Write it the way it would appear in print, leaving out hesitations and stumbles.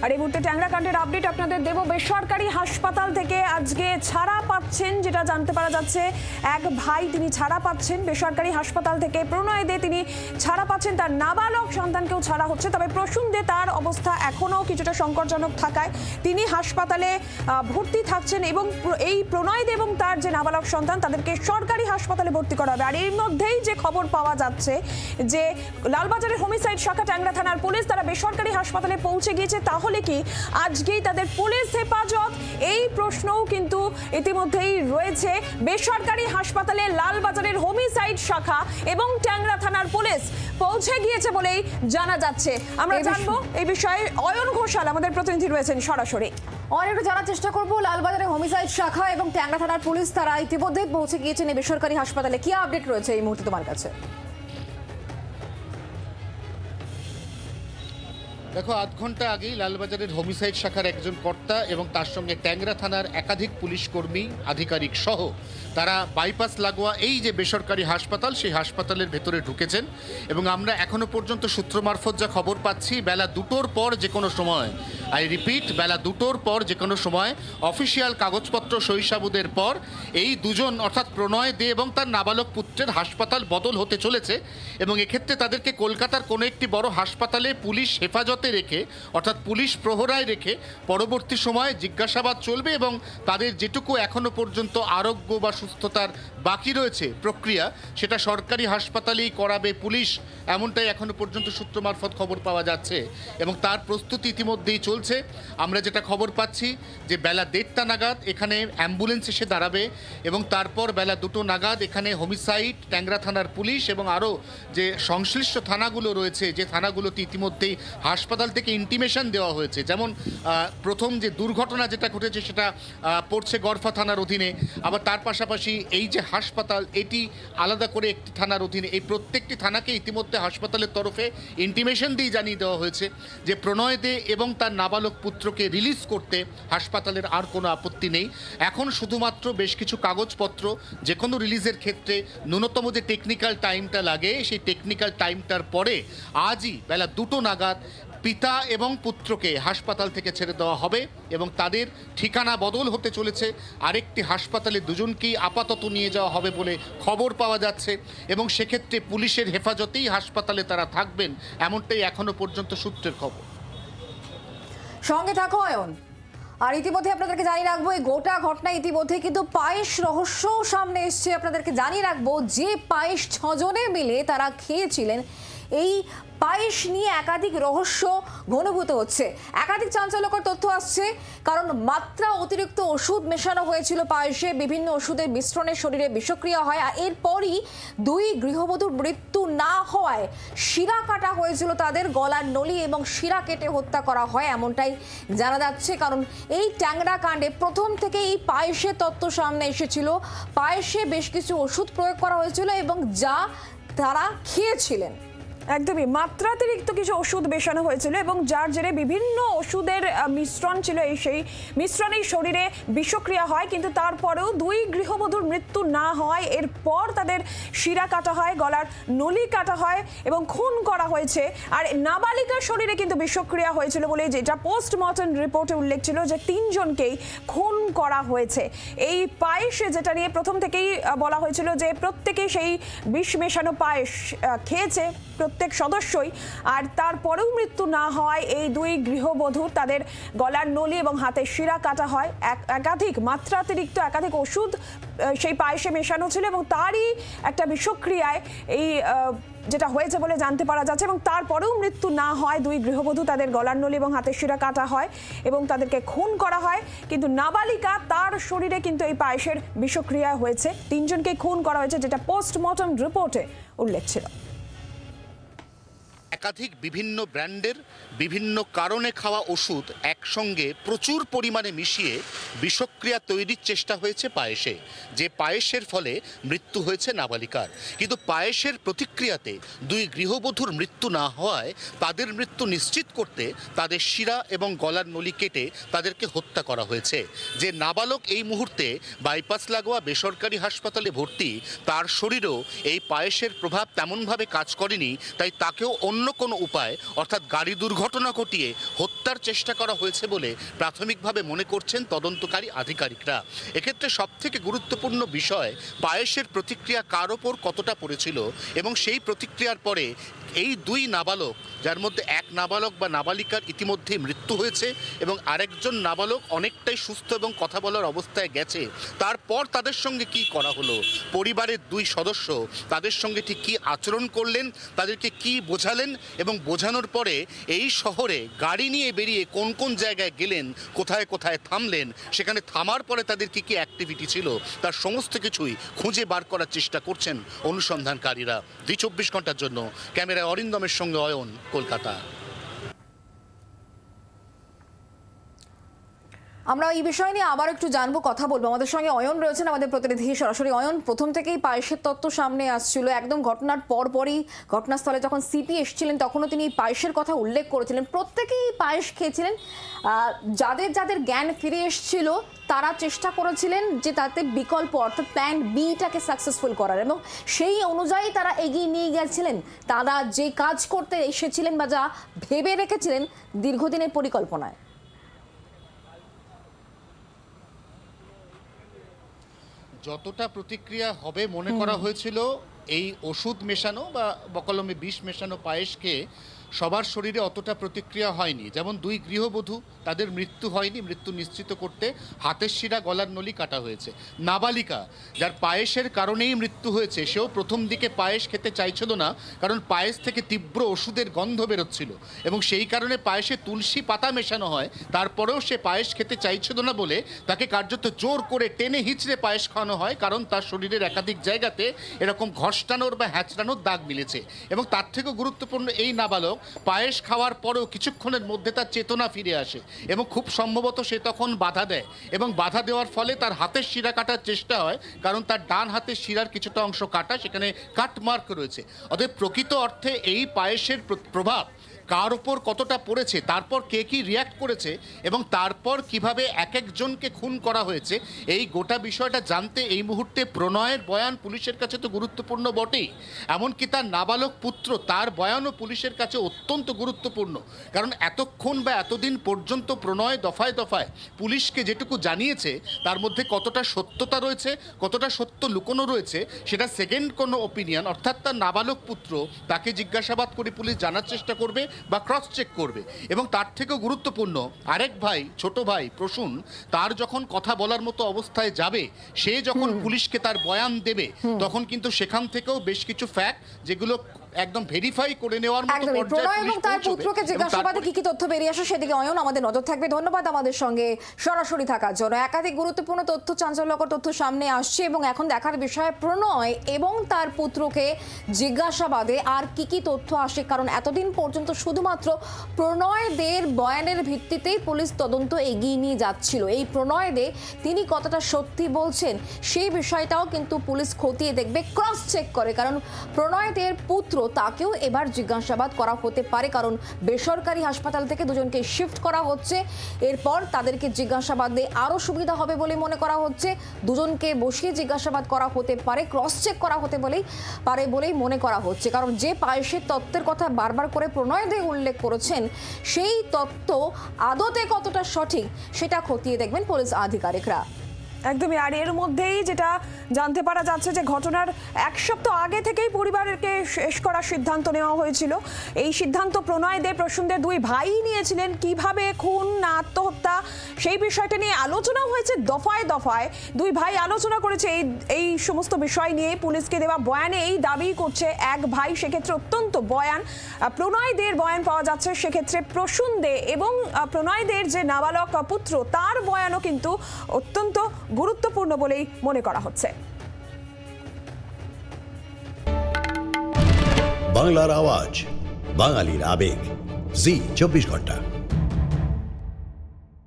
আর এই মুহূর্তে ট্যাংরা কাণ্ডের আপডেট আপনাদের দেব। বেসরকারি হাসপাতাল থেকে আজকে ছাড়া পাচ্ছেন, যেটা জানতে পারা যাচ্ছে এক ভাই তিনি ছাড়া পাচ্ছেন বেসরকারি হাসপাতাল থেকে। প্রণয় দে তিনি ছাড়া পাচ্ছেন, তার নাবালক সন্তানকেও ছাড়া হচ্ছে। তবে প্রসূন দে তার অবস্থা এখনও কিছুটা সংকটজনক থাকায় তিনি হাসপাতালে ভর্তি থাকছেন এবং এই প্রণয় দে এবং তার যে নাবালক সন্তান তাদেরকে সরকারি হাসপাতালে ভর্তি করা হবে। আর এর মধ্যেই যে খবর পাওয়া যাচ্ছে যে লালবাজারের হোমিসাইড শাখা ট্যাংরা থানার পুলিশ তারা বেসরকারি হাসপাতালে পৌঁছে গিয়েছে, তাহলে কি আজকেই তাদের পুলিশ হেফাজত? এই প্রশ্নও কিন্তু ইতিমধ্যেই রয়েছে। বেসরকারি হাসপাতালে লালবাজারের হোমিসাইড শাখা এবং ট্যাংরা থানার পুলিশ পৌঁছে গিয়েছে বলেই জানা যাচ্ছে। আমরা জানবো এই বিষয়ে অয়ন ঘোষাল আমাদের প্রতিনিধি রয়েছেন সরাসরি। অনেকটা জানার চেষ্টা করবো লালবাজারের হোমিসাইড শাখা এবং ট্যাংরা থানার পুলিশ তারা ইতিমধ্যে পৌঁছে গিয়েছেন এই বেসরকারি হাসপাতালে। কি আপডেট রয়েছে এই মুহূর্তে তোমার কাছে? দেখো, আধ ঘন্টা আগেই লালবাজারের হোমিসাইড শাখার একজন কর্তা এবং তার সঙ্গে ট্যাংরা থানার একাধিক পুলিশ কর্মী আধিকারিক সহ তারা বাইপাস লাগোয়া এই যে বেসরকারি হাসপাতাল সেই হাসপাতালের ভেতরে ঢুকেছেন। এবং আমরা এখনো পর্যন্ত সূত্র মারফত যা খবর পাচ্ছি, বেলা 2টোর পর যে কোনো সময়, আই রিপিট, বেলা 2টোর পর যে কোনো সময় অফিসিয়াল কাগজপত্র সহিসাবুদের পর এই দুজন অর্থাৎ প্রণয় দে এবং তার নাবালক পুত্রের হাসপাতাল বদল হতে চলেছে। এবং এক্ষেত্রে তাদেরকে কলকাতার কোনো একটি বড় হাসপাতালে পুলিশ হেফাজতে রেখে অর্থাৎ পুলিশ প্রহরায় রেখে পরবর্তী সময়ে জিজ্ঞাসাবাদ চলবে এবং তাদের যেটুকু এখনো পর্যন্ত আরোগ্য বা সুস্থতার বাকি রয়েছে প্রক্রিয়া, সেটা সরকারি হাসপাতালেই করাবে পুলিশ, এমনটাই এখনো পর্যন্ত সূত্র মারফত খবর পাওয়া যাচ্ছে। এবং তার প্রস্তুতি ইতিমধ্যেই চলছে। আমরা যেটা খবর পাচ্ছি যে বেলা 1:30 নাগাদ এখানে অ্যাম্বুলেন্স এসে দাঁড়াবে এবং তারপর বেলা 2টো নাগাদ এখানে হোমিসাইড ট্যাংরা থানার পুলিশ এবং আরও যে সংশ্লিষ্ট থানাগুলো রয়েছে, যে থানাগুলোতে ইতিমধ্যেই হাসপাতাল থেকে ইন্টিমেশন দেওয়া হয়েছে। যেমন প্রথম যে দুর্ঘটনা যেটা ঘটেছে সেটা পড়ছে গড়ফা থানার অধীনে, আবার তার পাশাপাশি এই যে হাসপাতাল এটি আলাদা করে একটি থানার অধীনে। এই প্রত্যেকটি থানাকে ইতিমধ্যে হাসপাতালের তরফে ইন্টিমেশন দিয়ে জানিয়ে দেওয়া হয়েছে যে প্রণয় দে এবং তার নাবালক পুত্রকে রিলিজ করতে হাসপাতালের আর কোনো আপত্তি নেই। এখন শুধুমাত্র বেশ কিছু কাগজপত্র, যে কোনো রিলিজের ক্ষেত্রে ন্যূনতম যে টেকনিক্যাল টাইমটা লাগে সেই টেকনিক্যাল টাইমটার পরে আজই বেলা 2টো নাগাদ পিতা এবং পুত্রকে হাসপাতাল থেকে ছেড়ে দেওয়া হবে এবং তাদের ঠিকানা বদল হতে চলেছে। আরেকটি হাসপাতালে দুজনকেই আপাতত নিয়ে যাওয়া হবে বলে খবর পাওয়া যাচ্ছে এবং সেক্ষেত্রে পুলিশের হেফাজতেই হাসপাতালে তারা থাকবেন, এমনটাই এখনো পর্যন্ত সূত্রের খবর। সঙ্গে থাকো অয়ন। আর ইতিমধ্যে আপনাদেরকে জানিয়ে রাখবো এই গোটা ঘটনা ইতিমধ্যে কিন্তু পায়েস রহস্য সামনে এসছে। আপনাদেরকে জানিয়ে রাখবো যে পায়েস 6 জনে মিলে তারা খেয়েছিলেন, এই পায়েস নিয়ে একাধিক রহস্য ঘনীভূত হচ্ছে। একাধিক চাঞ্চল্যকর তথ্য আসছে, কারণ মাত্রা অতিরিক্ত ওষুধ মেশানো হয়েছিল পায়েসে। বিভিন্ন ওষুধের মিশ্রণে শরীরে বিষক্রিয়া হয়। আর এরপরই 2 গৃহবধূর মৃত্যু না হওয়ায় শিরা কাটা হয়েছিল তাদের, গলার নলি এবং শিরা কেটে হত্যা করা হয়, এমনটাই জানা যাচ্ছে। কারণ এই ট্যাংরা কাণ্ডে প্রথম থেকে এই পায়েসের তত্ত্ব সামনে এসেছিল। পায়েসে বেশ কিছু ওষুধ প্রয়োগ করা হয়েছিল এবং যা তারা খেয়েছিলেন। একদমই মাত্রাতিরিক্ত কিছু ওষুধ মেশানো হয়েছিল এবং যার জেরে বিভিন্ন ওষুধের মিশ্রণ ছিল, সেই মিশ্রণেই শরীরে বিষক্রিয়া হয়। কিন্তু তারপরেও 2 গৃহবধূর মৃত্যু না হয়, এরপর তাদের শিরা কাটা হয়, গলার নলি কাটা হয় এবং খুন করা হয়েছে। আর নাবালিকার শরীরে কিন্তু বিষক্রিয়া হয়েছিল বলে যেটা পোস্টমর্টম রিপোর্টে উল্লেখ ছিল যে 3 জনকেই খুন করা হয়েছে। এই পায়েসে যেটা নিয়ে প্রথম থেকেই বলা হয়েছিল যে প্রত্যেকেই সেই বিষ মেশানো পায়েস খেয়েছে প্রত্যেক সদস্যই, আর তারপরেও মৃত্যু না হয় এই 2 গৃহবধূর, তাদের গলার নলি এবং হাতের শিরা কাটা হয়। একাধিক মাত্রাতিরিক্ত একাধিক ওষুধ সেই পায়েসে মেশানো ছিল এবং তারই একটা বিষক্রিয়ায় এই যেটা হয়েছে বলে জানতে পারা যাচ্ছে। এবং তারপরেও মৃত্যু না হয় 2 গৃহবধূ, তাদের গলার নলি এবং হাতের শিরা কাটা হয় এবং তাদেরকে খুন করা হয়। কিন্তু নাবালিকা, তার শরীরে কিন্তু এই পায়েসের বিষক্রিয়া হয়েছে। 3 জনকে খুন করা হয়েছে, যেটা পোস্টমর্টম রিপোর্টে উল্লেখ ছিল। একাধিক বিভিন্ন ব্র্যান্ডের বিভিন্ন কারণে খাওয়া ওষুধ একসঙ্গে প্রচুর পরিমাণে মিশিয়ে বিষক্রিয়া তৈরির চেষ্টা হয়েছে পায়েসে, যে পায়েসের ফলে মৃত্যু হয়েছে নাবালিকার। কিন্তু পায়েসের প্রতিক্রিয়াতে 2 গৃহবধূর মৃত্যু না হওয়ায় তাদের মৃত্যু নিশ্চিত করতে তাদের শিরা এবং গলার নলি কেটে তাদেরকে হত্যা করা হয়েছে। যে নাবালক এই মুহূর্তে বাইপাস লাগোয়া বেসরকারি হাসপাতালে ভর্তি, তার শরীরেও এই পায়েসের প্রভাব তেমনভাবে কাজ করেনি, তাই তাকেও অন্য কোনো উপায় অর্থাৎ গাড়ি দুর্ঘটনা ঘটিয়ে হত্যা হত্যার চেষ্টা করা হয়েছে বলে প্রাথমিকভাবে মনে করছেন তদন্তকারী আধিকারিকরা। এক্ষেত্রে সবথেকে গুরুত্বপূর্ণ বিষয় পায়েসের প্রতিক্রিয়া কার ওপর কতটা পড়েছিল এবং সেই প্রতিক্রিয়ার পরে এই দুই নাবালক, যার মধ্যে এক নাবালক বা নাবালিকার ইতিমধ্যেই মৃত্যু হয়েছে এবং আরেকজন নাবালক অনেকটাই সুস্থ এবং কথা বলার অবস্থায় গেছে, তারপর তাদের সঙ্গে কি করা হলো, পরিবারের দুই সদস্য তাদের সঙ্গে ঠিক কী আচরণ করলেন, তাদেরকে কি বোঝালেন এবং বোঝানোর পরে এই শহরে গাড়ি নিয়ে বেরিয়ে কোন কোন জায়গায় গেলেন, কোথায় কোথায় থামলেন, সেখানে থামার পরে তাদের কি কি অ্যাক্টিভিটি ছিল, তার সমস্ত কিছুই খুঁজে বার করার চেষ্টা করছেন অনুসন্ধানকারীরা। 24 ঘন্টার জন্য ক্যামেরায় অরিন্দমের সঙ্গে অয়ন, কলকাতা। আমরা এই বিষয় নিয়ে আবার একটু জানবো, কথা বলবো। আমাদের সঙ্গে অয়ন রয়েছেন, আমাদের প্রতিনিধি সরাসরি। অয়ন, প্রথম থেকেই পায়েসের তত্ত্ব সামনে আসছিল, একদম ঘটনার পরপরই ঘটনাস্থলে যখন সিপি এসেছিলেন তখনও তিনি পায়েসের কথা উল্লেখ করেছিলেন। প্রত্যেকেই পায়েস খেয়েছিলেন। যাদের যাদের জ্ঞান ফিরে এসেছিল তারা চেষ্টা করেছিলেন যে তাতে বিকল্প অর্থাৎ প্ল্যান বিটাকে সাকসেসফুল করার, এবং সেই অনুযায়ী তারা এগিয়ে নিয়ে গেছিলেন। তারা যে কাজ করতে এসেছিলেন বা যা ভেবে রেখেছিলেন দীর্ঘদিনের পরিকল্পনায়। যতটা প্রতিক্রিয়া হবে মনে করা হয়েছিল, এই ওষুধ মেশানো বা বকলমে বিষ মেশানো পায়েসকে সবার শরীরে অতটা প্রতিক্রিয়া হয়নি। যেমন দুই গৃহবধূ, তাদের মৃত্যু হয়নি, মৃত্যু নিশ্চিত করতে হাতের শিরা গলার নলি কাটা হয়েছে। নাবালিকা, যার পায়েসের কারণেই মৃত্যু হয়েছে, সেও প্রথম দিকে পায়েস খেতে চাইছিল না, কারণ পায়েস থেকে তীব্র ওষুধের গন্ধ বেরোচ্ছিল এবং সেই কারণে পায়েসে তুলসী পাতা মেশানো হয়। তারপরেও সে পায়েস খেতে চাইছিল না বলে তাকে কার্যত জোর করে টেনে হিঁচড়ে পায়েস খাওয়ানো হয়, কারণ তার শরীরের একাধিক জায়গাতে এরকম ঘষ্টানোর বা হ্যাঁচড়ানোর দাগ মিলেছে। এবং তার থেকেও গুরুত্বপূর্ণ, এই নাবালক পায়েস খাওয়ার পরেও কিছুক্ষণের মধ্যে তার চেতনা ফিরে আসে এবং খুব সম্ভবত সে তখন বাধা দেয় এবং বাধা দেওয়ার ফলে তার হাতের শিরা কাটার চেষ্টা হয়, কারণ তার ডান হাতের শিরার কিছুটা অংশ কাটা, সেখানে কাটমার্ক রয়েছে। অতএব প্রকৃত অর্থে এই পায়েসের প্রভাব কার ওপর কতটা পড়েছে, তারপর কে কি রিয়্যাক্ট করেছে এবং তারপর কিভাবে এক একজনকে খুন করা হয়েছে, এই গোটা বিষয়টা জানতে এই মুহূর্তে প্রণয়ের বয়ান পুলিশের কাছে তো গুরুত্বপূর্ণ বটেই, এমনকি তার নাবালক পুত্র, তার বয়ানও পুলিশের কাছে অত্যন্ত গুরুত্বপূর্ণ। কারণ এতক্ষণ বা এতদিন পর্যন্ত প্রণয় দফায় দফায় পুলিশকে যেটুকু জানিয়েছে তার মধ্যে কতটা সত্যতা রয়েছে, কতটা সত্য লুকোনো রয়েছে, সেটা সেকেন্ড কোনো ওপিনিয়ন, অর্থাৎ তার নাবালক পুত্র, তাকে জিজ্ঞাসাবাদ করে পুলিশ জানার চেষ্টা করবে বা ক্রস চেক করবে। এবং তার থেকেও গুরুত্বপূর্ণ, আরেক ভাই, ছোট ভাই প্রসূন, তার যখন কথা বলার মতো অবস্থায় যাবে, সে যখন পুলিশকে তার বয়ান দেবে, তখন কিন্তু সেখান থেকেও বেশ কিছু ফ্যাক্ট যেগুলো একদম ভেরিফাই করে নেওয়ার মতো পর্যায়ে প্রণয় এবং তার পুত্রকে জিজ্ঞাসাবাদে কি কি তথ্য বেরিয়ে আসে সেদিকে অয়ন আমাদের নজর থাকবে। ধন্যবাদ আমাদের সঙ্গে সরাসরি থাকার জন্য। একাধিক গুরুত্বপূর্ণ তথ্য, চাঞ্চল্যকর তথ্য সামনে আসছে এবং এখন দেখার বিষয় প্রণয় এবং তার পুত্রকে জিজ্ঞাসাবাদে আর কি কি তথ্য আসে, কারণ এতদিন পর্যন্ত শুধুমাত্র প্রণয় দের বয়ানের ভিত্তিতেই পুলিশ তদন্ত এগিয়ে নিয়ে যাচ্ছিল। এই প্রণয় দে তিনি কতটা সত্যি বলছেন সেই বিষয়টাও কিন্তু পুলিশ খতিয়ে দেখবে, ক্রস চেক করে, কারণ প্রণয় দের পুত্র, তাকেও এবার জিজ্ঞাসাবাদ করা হতে পারে, কারণ বেসরকারি হাসপাতাল থেকে দুজনকে শিফট করা হচ্ছে। এরপর তাদেরকে জিজ্ঞাসাবাদে আরও সুবিধা হবে বলে মনে করা হচ্ছে। দুজনকে বসিয়ে জিজ্ঞাসাবাদ করা হতে পারে, ক্রস চেক করা হতে বলেই মনে করা হচ্ছে। কারণ যে পায়েসের তত্ত্বের কথা বারবার করে প্রণয় দে উল্লেখ করেছেন, সেই তত্ত্ব আদতে কতটা সঠিক সেটা খতিয়ে দেখবেন পুলিশ আধিকারিকরা। একদমই। আর এর মধ্যেই যেটা জানতে পারা যাচ্ছে যে ঘটনার এক সপ্তাহ আগে থেকেই পরিবারকে শেষ করার সিদ্ধান্ত নেওয়া হয়েছিল। এই সিদ্ধান্ত প্রণয় দে, প্রসূনদের দুই ভাই নিয়েছিলেন। কিভাবে খুন না আত্মহত্যা, সেই বিষয়টা নিয়ে আলোচনা হয়েছে দফায় দফায়। দুই ভাই আলোচনা করেছে এই সমস্ত বিষয় নিয়ে। পুলিশকে দেওয়া বয়ানে এই দাবি করছে এক ভাই, সেক্ষেত্রে অত্যন্ত বয়ান প্রণয় দের বয়ান পাওয়া যাচ্ছে, সেক্ষেত্রে প্রসূন দে এবং প্রণয় দের যে নাবালক পুত্র, তার বয়ানও কিন্তু অত্যন্ত গুরুত্বপূর্ণ বলেই মনে করা হচ্ছে। বাংলার আওয়াজ, বাঙালির আবেগ, জি 24 ঘন্টা।